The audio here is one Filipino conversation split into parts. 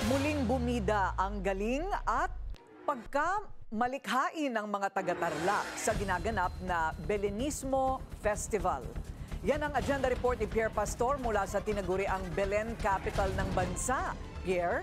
Muling bumida ang galing at pagkamalikhain ng mga taga-Tarlac sa ginaganap na Belenismo Festival. Yan ang agenda report ni Pierre Pastor mula sa tinaguriang Belen Capital ng bansa. Pierre?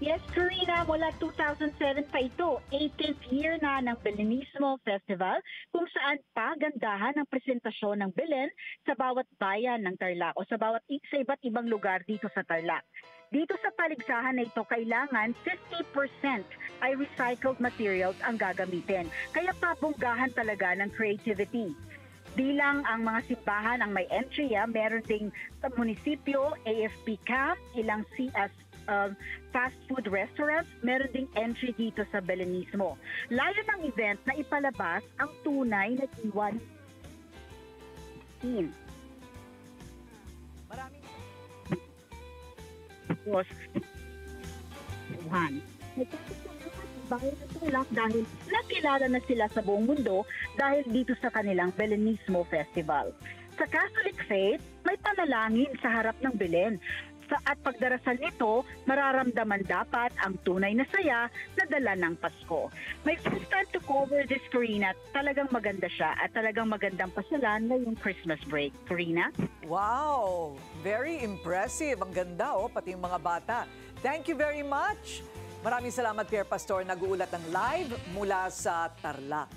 Yes, Karina, mula 2007 pa ito, 18th year na ng Belenismo Festival, kung saan pagandahan ang presentasyon ng Belen sa bawat bayan ng Tarlac o sa iba't ibang lugar dito sa Tarlac. Dito sa paligsahan na ito, kailangan 50% ay recycled materials ang gagamitin. Kaya pabonggahan talaga ng creativity. Di lang ang mga simbahan ang may entry, meron ding sa munisipyo, AFP camp, ilang fast food restaurants, meron ding entry dito sa Belenismo. Layo ng event na ipalabas ang tunay na diwa ng Maraming dahil nakilala na sila sa buong mundo dahil dito sa kanilang Belenismo Festival. Sa Catholic faith, may panalangin sa harap ng Belen. At pagdarasal nito, mararamdaman dapat ang tunay na saya na dala ng Pasko. May first time to cover this, Karina. Talagang maganda siya at talagang magandang pasyalan ngayong Christmas break. Karina? wow! Very impressive. Ang ganda, pati yung mga bata. Thank you very much. Maraming salamat, Pierre Pastor. Nag-uulat ng live mula sa Tarlac.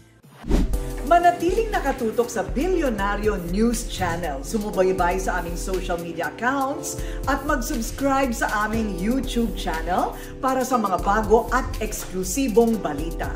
Manatiling nakatutok sa Bilyonaryo News Channel. Sumubaybay sa aming social media accounts at mag-subscribe sa aming YouTube channel para sa mga bago at eksklusibong balita.